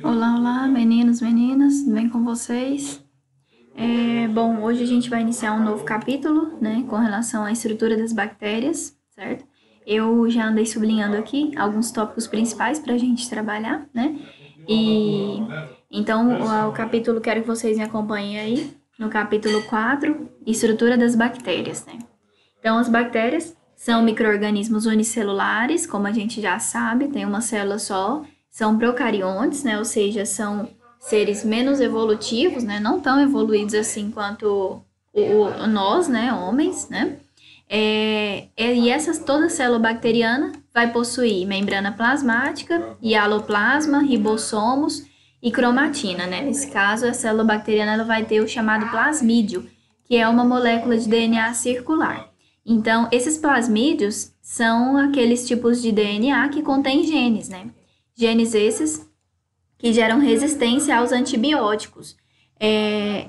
Olá, olá, meninos, meninas, tudo bem com vocês? Bom, hoje a gente vai iniciar um novo capítulo, né, com relação à estrutura das bactérias, certo? Eu já andei sublinhando aqui alguns tópicos principais para a gente trabalhar, né? E então o capítulo, quero que vocês me acompanhem aí, no capítulo 4, estrutura das bactérias, né? Então, as bactérias são micro-organismos unicelulares, como a gente já sabe, tem uma célula só, são procariontes, né? Ou seja, são seres menos evolutivos, né? Não tão evoluídos assim quanto nós, né? Homens, né? E toda célula bacteriana vai possuir membrana plasmática, hialoplasma, ribossomos e cromatina, né? Nesse caso, a célula bacteriana ela vai ter o chamado plasmídio, que é uma molécula de DNA circular. Então, esses plasmídios são aqueles tipos de DNA que contêm genes, né? Genes esses que geram resistência aos antibióticos.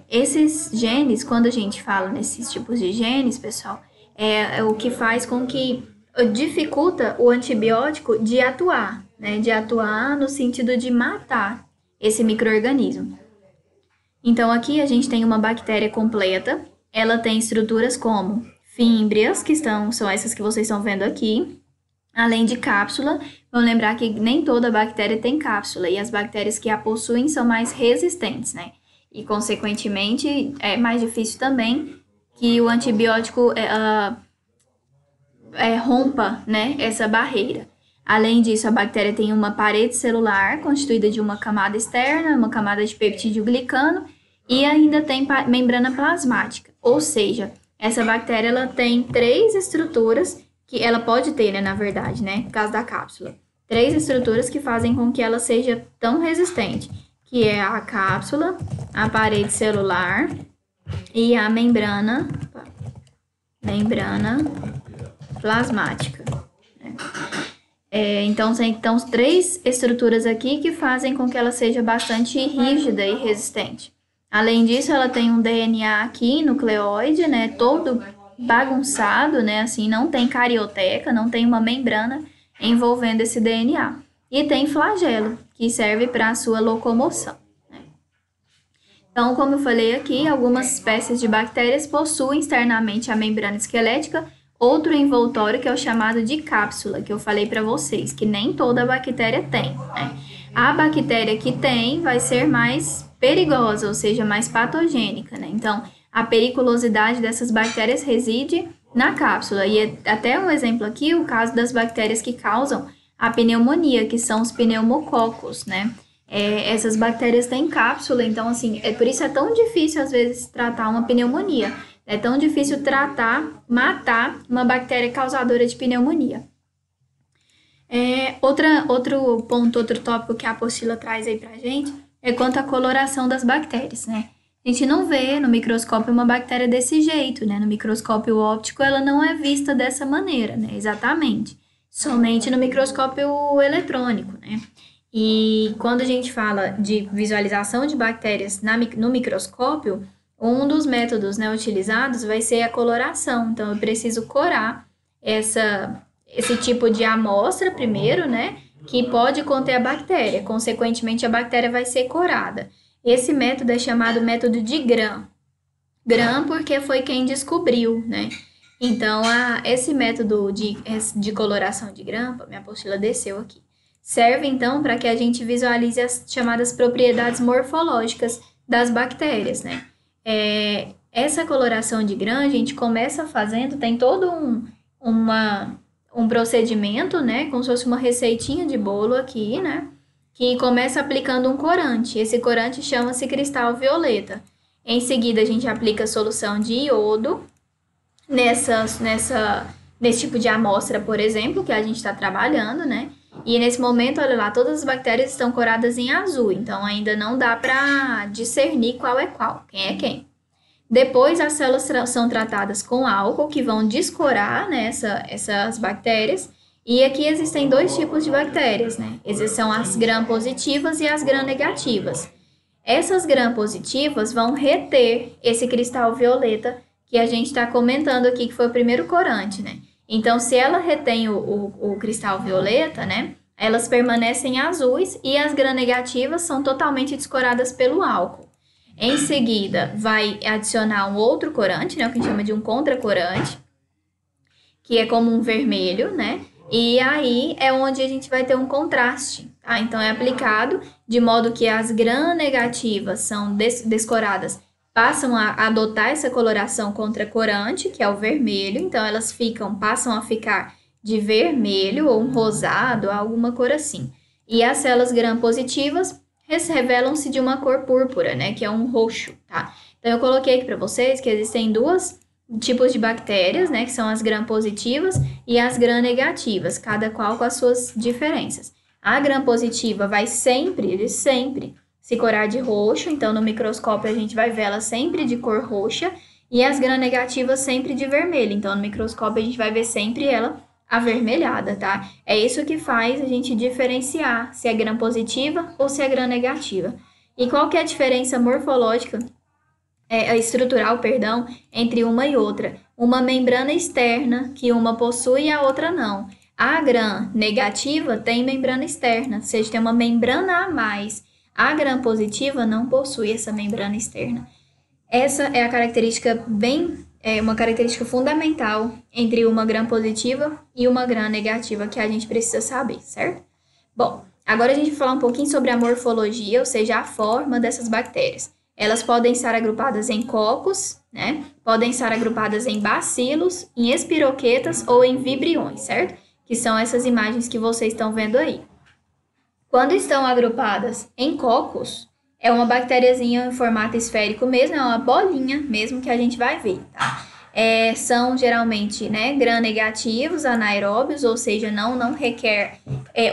Esses genes, quando a gente fala nesses tipos de genes, pessoal, é o que faz com que dificulta o antibiótico de atuar, né? De atuar no sentido de matar esse microorganismo. Então, aqui a gente tem uma bactéria completa. Ela tem estruturas como fímbrias, são essas que vocês estão vendo aqui, além de cápsula. Vamos lembrar que nem toda bactéria tem cápsula, e as bactérias que a possuem são mais resistentes, né? E, consequentemente, é mais difícil também que o antibiótico rompa, né, essa barreira. Além disso, a bactéria tem uma parede celular constituída de uma camada externa, uma camada de peptídeo glicano e ainda tem membrana plasmática. Ou seja, essa bactéria ela tem três estruturas que ela pode ter, né, na verdade, né, por causa da cápsula. Três estruturas que fazem com que ela seja tão resistente, que é a cápsula, a parede celular e a membrana plasmática. Então, tem três estruturas aqui que fazem com que ela seja bastante rígida e resistente. Além disso, ela tem um DNA aqui, nucleóide, né, todo bagunçado, né, assim, não tem carioteca, não tem uma membrana envolvendo esse DNA. E tem flagelo, que serve para a sua locomoção. Né? Então, como eu falei aqui, algumas espécies de bactérias possuem externamente a membrana esquelética, outro envoltório que é o chamado de cápsula, que eu falei para vocês, que nem toda bactéria tem. Né? A bactéria que tem vai ser mais perigosa, ou seja, mais patogênica. Né? Então, a periculosidade dessas bactérias reside na cápsula. E até um exemplo aqui, o caso das bactérias que causam a pneumonia, que são os pneumococos, né? Essas bactérias têm cápsula, então, assim, por isso é tão difícil, às vezes, tratar uma pneumonia. É tão difícil matar uma bactéria causadora de pneumonia. Outro ponto, outro tópico que a apostila traz aí pra gente é quanto à coloração das bactérias, né? A gente não vê no microscópio uma bactéria desse jeito, né? No microscópio óptico ela não é vista dessa maneira, né? Exatamente. Somente no microscópio eletrônico, né? E quando a gente fala de visualização de bactérias no microscópio, um dos métodos, né, utilizados vai ser a coloração. Então, eu preciso corar esse tipo de amostra primeiro, né, que pode conter a bactéria. Consequentemente, a bactéria vai ser corada. Esse método é chamado método de Gram. Gram porque foi quem descobriu, né? Então, esse método de coloração de Gram, minha apostila desceu aqui, serve, então, para que a gente visualize as chamadas propriedades morfológicas das bactérias, né? Essa coloração de Gram, a gente começa fazendo, tem todo um procedimento, né? Como se fosse uma receitinha de bolo aqui, né? Que começa aplicando um corante. Esse corante chama-se cristal violeta. Em seguida, a gente aplica solução de iodo nesse tipo de amostra, por exemplo, que a gente está trabalhando, né? E nesse momento, olha lá, todas as bactérias estão coradas em azul, então ainda não dá para discernir qual é qual, quem é quem. Depois, as células são tratadas com álcool, que vão descorar, né, essas bactérias. E aqui existem dois tipos de bactérias, né? São as gram-positivas e as gram-negativas. Essas gram-positivas vão reter esse cristal violeta que a gente está comentando aqui, que foi o primeiro corante, né? Então, se ela retém o cristal violeta, né? elas permanecem azuis e as gram-negativas são totalmente descoradas pelo álcool. Em seguida, vai adicionar um outro corante, né, o que a gente chama de um contracorante, que é como um vermelho, né? E aí é onde a gente vai ter um contraste, tá? Então, é aplicado de modo que as gram-negativas são descoradas, passam a adotar essa coloração contracorante, que é o vermelho. Então, elas passam a ficar de vermelho ou um rosado, alguma cor assim. E as células gram-positivas revelam-se de uma cor púrpura, né? Que é um roxo, tá? Então, eu coloquei aqui para vocês que existem duas tipos de bactérias, né, que são as gram-positivas e as gram-negativas, cada qual com as suas diferenças. A gram-positiva vai sempre se corar de roxo, então no microscópio a gente vai ver ela sempre de cor roxa, e as gram-negativas sempre de vermelho, então no microscópio a gente vai ver sempre ela avermelhada, tá? É isso que faz a gente diferenciar se é gram-positiva ou se é gram-negativa. E qual que é a diferença morfológica estrutural, perdão, entre uma e outra? Uma membrana externa, que uma possui e a outra não. A gram-negativa tem membrana externa, ou seja, tem uma membrana a mais. A gram-positiva não possui essa membrana externa. Essa é a característica uma característica fundamental entre uma gram-positiva e uma gram-negativa que a gente precisa saber, certo? Bom, agora a gente vai falar um pouquinho sobre a morfologia, ou seja, a forma dessas bactérias. Elas podem estar agrupadas em cocos, né? Podem estar agrupadas em bacilos, em espiroquetas ou em vibriões, certo? Que são essas imagens que vocês estão vendo aí. Quando estão agrupadas em cocos, é uma bactériazinha em formato esférico mesmo, é uma bolinha mesmo que a gente vai ver, tá? São geralmente, né, gram-negativos, anaeróbios, ou seja, não requer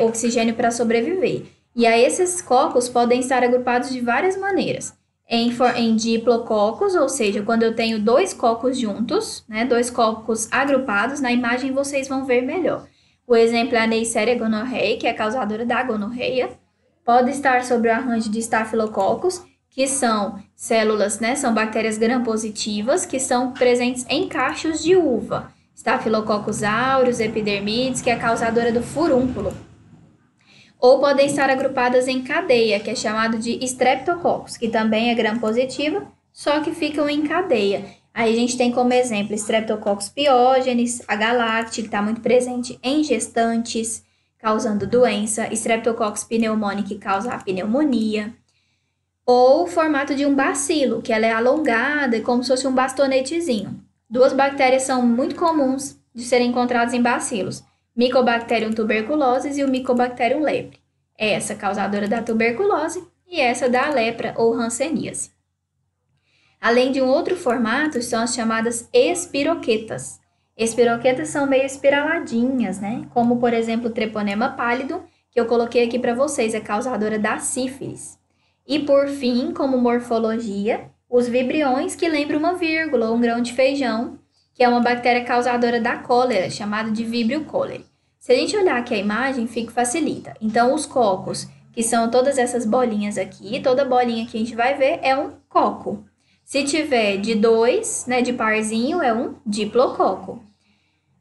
oxigênio para sobreviver. E aí esses cocos podem estar agrupados de várias maneiras. Em diplococos, ou seja, quando eu tenho dois cocos juntos, né, dois cocos agrupados, na imagem vocês vão ver melhor. O exemplo é a Neisseria gonorrhoeae, que é causadora da gonorreia. Pode estar sobre o arranjo de Staphylococcus, que são células, né, são bactérias gram-positivas, que são presentes em cachos de uva. Staphylococcus aureus, epidermides, que é causadora do furúnculo. Ou podem estar agrupadas em cadeia, que é chamado de Streptococcus, que também é gram-positiva, só que ficam em cadeia. Aí a gente tem como exemplo Streptococcus pyogenes, a galacti, que está muito presente em gestantes, causando doença, Streptococcus pneumoniae, que causa a pneumonia, ou o formato de um bacilo, que ela é alongada, como se fosse um bastonetezinho. Duas bactérias são muito comuns de serem encontradas em bacilos, Mycobacterium tuberculosis e o Mycobacterium lepre. Essa causadora da tuberculose e essa da lepra ou hanseníase. Além de um outro formato, são as chamadas espiroquetas. Espiroquetas são meio espiraladinhas, né? Como, por exemplo, o treponema pálido, que eu coloquei aqui para vocês, é causadora da sífilis. E, por fim, como morfologia, os vibriões, que lembram uma vírgula ou um grão de feijão, que é uma bactéria causadora da cólera, chamada de Vibrio cholerae. Se a gente olhar aqui a imagem, facilita. Então, os cocos, que são todas essas bolinhas aqui, toda bolinha que a gente vai ver é um coco. Se tiver de dois, né, de parzinho, é um diplococo.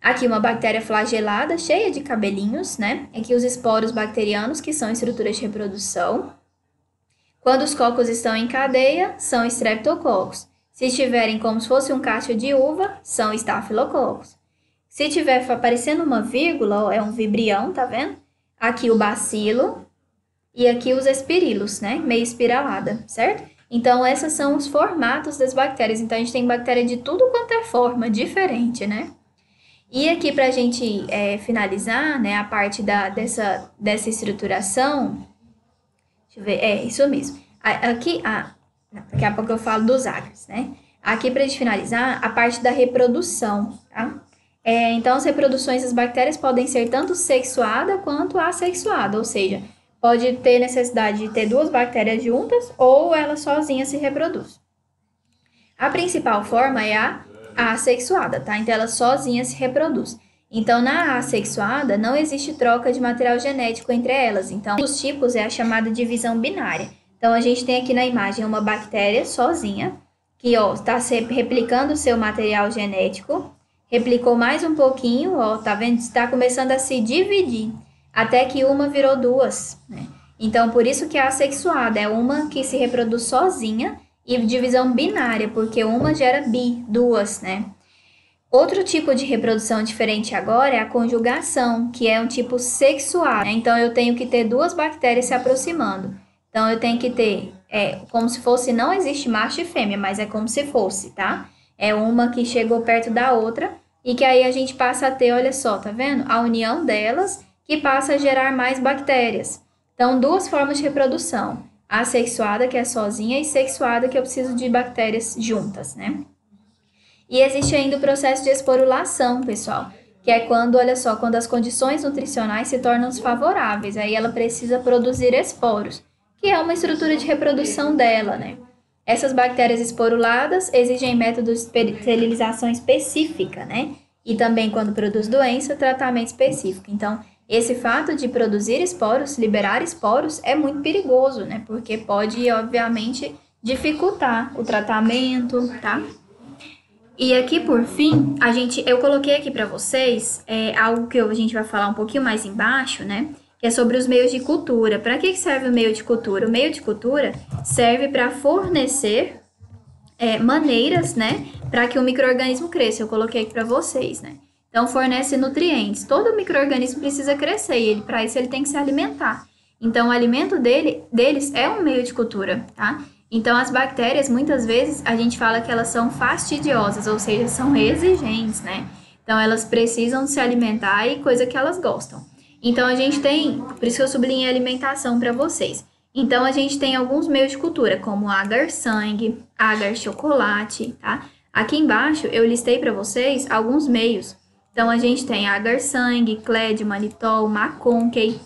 Aqui uma bactéria flagelada, cheia de cabelinhos, né? Aqui os esporos bacterianos, que são estruturas de reprodução. Quando os cocos estão em cadeia, são Streptococcus. Se estiverem como se fosse um cacho de uva, são Staphylococcus. Se tiver aparecendo uma vírgula, ó, é um vibrião, tá vendo? Aqui o bacilo e aqui os espirilos, né? Meio espiralada, certo? Então, esses são os formatos das bactérias. Então, a gente tem bactéria de tudo quanto é forma, diferente, né? E aqui, para a gente finalizar, né, a parte dessa estruturação, deixa eu ver, isso mesmo. Aqui, daqui a pouco eu falo dos agres, né? Aqui, para a gente finalizar, a parte da reprodução, tá? Então, as reproduções das bactérias podem ser tanto sexuada quanto assexuada, ou seja, pode ter necessidade de ter duas bactérias juntas ou ela sozinha se reproduz. A principal forma é a assexuada, tá? Então, ela sozinha se reproduz. Então, na assexuada, não existe troca de material genético entre elas. Então, um dos tipos é a chamada divisão binária. Então, a gente tem aqui na imagem uma bactéria sozinha, que está replicando o seu material genético, replicou mais um pouquinho, tá vendo? Está começando a se dividir. até que uma virou duas, né? Então, por isso que é assexuada, é uma que se reproduz sozinha e divisão binária, porque uma gera duas, né? Outro tipo de reprodução diferente agora é a conjugação, que é um tipo sexual, né? Então, eu tenho que ter duas bactérias se aproximando. Então, eu tenho que ter, como se fosse, não existe macho e fêmea, mas é como se fosse, tá? É uma que chegou perto da outra e que aí a gente passa a ter, olha só, tá vendo? A união delas que passa a gerar mais bactérias. Então, duas formas de reprodução. Assexuada, que é sozinha, e sexuada, que eu preciso de bactérias juntas, né? E existe ainda o processo de esporulação, pessoal, que é quando, olha só, quando as condições nutricionais se tornam favoráveis, aí ela precisa produzir esporos, que é uma estrutura de reprodução dela, né? Essas bactérias esporuladas exigem métodos de esterilização específica, né? E também, quando produz doença, tratamento específico. Então, esse fato de produzir esporos, liberar esporos, é muito perigoso, né? Porque pode, obviamente, dificultar o tratamento, tá? E aqui, por fim, eu coloquei aqui para vocês algo que a gente vai falar um pouquinho mais embaixo, né? Que é sobre os meios de cultura. Para que serve o meio de cultura? O meio de cultura serve para fornecer maneiras, né? Para que o micro-organismo cresça. Eu coloquei aqui para vocês, né? Então, fornece nutrientes. Todo micro-organismo precisa crescer e para isso ele tem que se alimentar. Então, o alimento deles é um meio de cultura, tá? Então, as bactérias, muitas vezes, a gente fala que elas são fastidiosas, ou seja, são exigentes, né? Então, elas precisam se alimentar e coisa que elas gostam. Então, a gente tem, por isso que eu sublinhei a alimentação para vocês. Então, a gente tem alguns meios de cultura, como agar-sangue, agar-chocolate, tá? Aqui embaixo, eu listei para vocês alguns meios. Então, a gente tem agar-sangue, clédio, manitol, maconkey,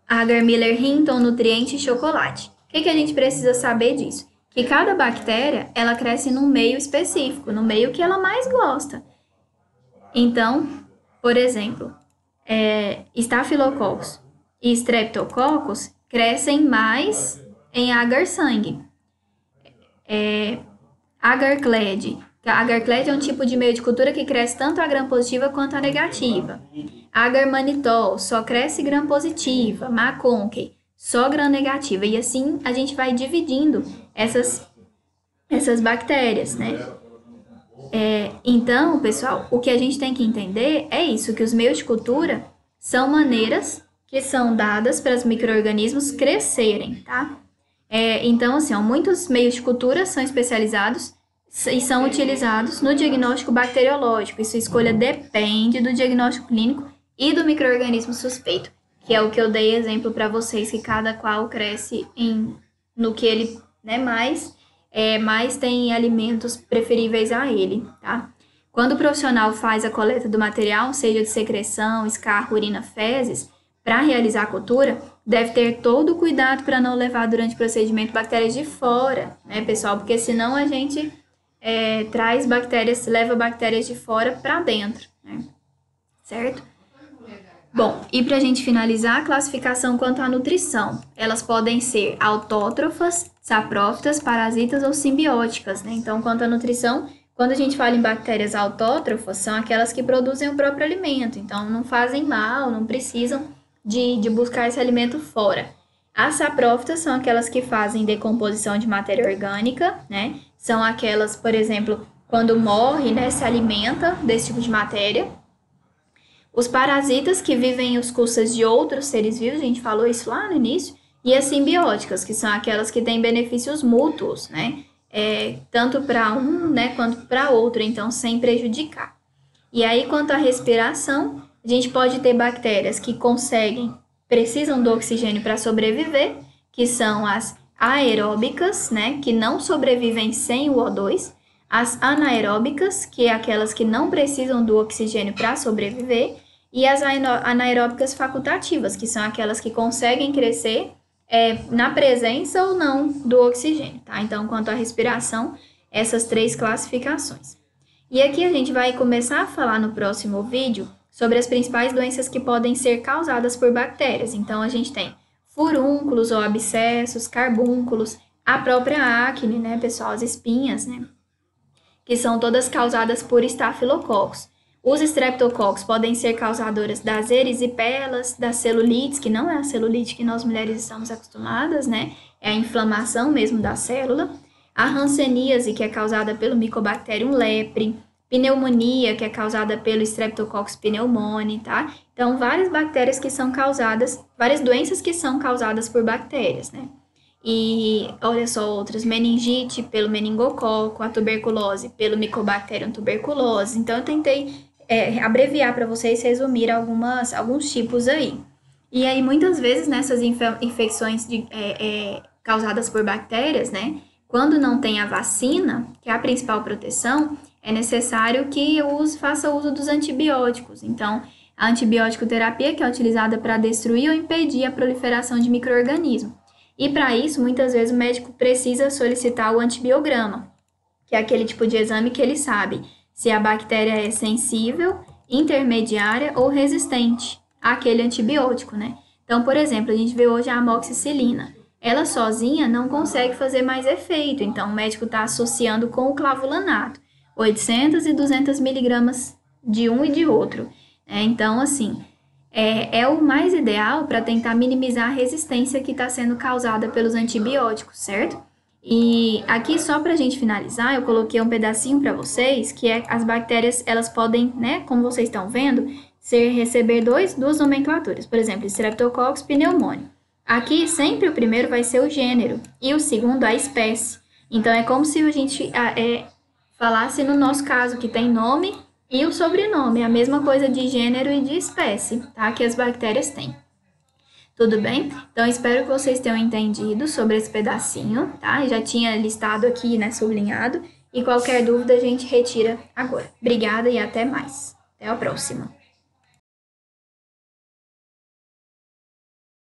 agar-Miller-Hinton, nutriente e chocolate. O que a gente precisa saber disso? Que cada bactéria, ela cresce num meio específico, no meio que ela mais gosta. Então, por exemplo, Staphylococcus e Streptococcus crescem mais em agar-sangue. Agar-Clade. Agar-Clade é um tipo de meio de cultura que cresce tanto a gram-positiva quanto a negativa. Agar-Manitol só cresce gram-positiva. Maconkey só gram-negativa. E assim a gente vai dividindo essas bactérias, né? Então, pessoal, o que a gente tem que entender é isso, que os meios de cultura são maneiras que são dadas para os micro-organismos crescerem, tá? Então, assim, muitos meios de cultura são especializados e são utilizados no diagnóstico bacteriológico. E sua escolha depende do diagnóstico clínico e do micro-organismo suspeito, que é o que eu dei exemplo para vocês, que cada qual cresce no que ele, né, mais tem alimentos preferíveis a ele, tá? Quando o profissional faz a coleta do material, seja de secreção, escarro, urina, fezes, para realizar a cultura, deve ter todo o cuidado para não levar durante o procedimento bactérias de fora, né, pessoal? Porque senão a gente leva bactérias de fora para dentro, né? Certo? Bom, e para a gente finalizar, a classificação quanto à nutrição. Elas podem ser autótrofas, saprófitas, parasitas ou simbióticas, né? Então, quanto à nutrição, quando a gente fala em bactérias autótrofas, são aquelas que produzem o próprio alimento. Então, não fazem mal, não precisam de buscar esse alimento fora. As saprófitas são aquelas que fazem decomposição de matéria orgânica, né? São aquelas, por exemplo, quando morre, né, se alimenta desse tipo de matéria. Os parasitas, que vivem os custas de outros seres vivos, a gente falou isso lá no início, e as simbióticas, que são aquelas que têm benefícios mútuos, né? Tanto para um, né, quanto para outro, então sem prejudicar. E aí, quanto à respiração, a gente pode ter bactérias que precisam do oxigênio para sobreviver, que são as aeróbicas, né, que não sobrevivem sem o O2, as anaeróbicas, que é aquelas que não precisam do oxigênio para sobreviver, e as anaeróbicas facultativas, que são aquelas que conseguem crescer na presença ou não do oxigênio, tá? Então, quanto à respiração, essas 3 classificações. E aqui a gente vai começar a falar no próximo vídeo sobre as principais doenças que podem ser causadas por bactérias. Então, a gente tem furúnculos ou abscessos, carbúnculos, a própria acne, né, pessoal, as espinhas, né, que são todas causadas por estafilococcus. Os streptococcus podem ser causadoras das erisipelas, das celulites, que não é a celulite que nós mulheres estamos acostumadas, né? É a inflamação mesmo da célula. A hanseníase, que é causada pelo Mycobacterium lepre. Pneumonia, que é causada pelo Streptococcus pneumoniae, tá? Então, várias bactérias que são causadas, várias doenças que são causadas por bactérias, né? E olha só outras, meningite pelo meningococo, a tuberculose pelo Mycobacterium tuberculose. Então, eu tentei abreviar para vocês, resumir alguns tipos aí. E aí, muitas vezes, nessas infecções causadas por bactérias, né? Quando não tem a vacina, que é a principal proteção, é necessário que faça uso dos antibióticos. Então, a antibiótico terapia, que é utilizada para destruir ou impedir a proliferação de micro-organismos. E para isso, muitas vezes, o médico precisa solicitar o antibiograma, que é aquele tipo de exame que ele sabe se a bactéria é sensível, intermediária ou resistente àquele antibiótico, né? Então, por exemplo, a gente vê hoje a amoxicilina. Ela sozinha não consegue fazer mais efeito, então o médico está associando com o clavulanato, 800 e 200 miligramas de um e de outro. Então, assim, é o mais ideal para tentar minimizar a resistência que está sendo causada pelos antibióticos, certo? E aqui, só para a gente finalizar, eu coloquei um pedacinho para vocês, que é as bactérias, elas podem, né, como vocês estão vendo, receber duas nomenclaturas, por exemplo, Streptococcus pneumoniae. Aqui, sempre o primeiro vai ser o gênero e o segundo a espécie. Então, é como se a gente falasse no nosso caso, que tem nome e o sobrenome, a mesma coisa de gênero e de espécie, tá? Que as bactérias têm. Tudo bem? Então, espero que vocês tenham entendido sobre esse pedacinho, tá? Já tinha listado aqui, né, sublinhado. E qualquer dúvida a gente retira agora. Obrigada e até mais. Até a próxima.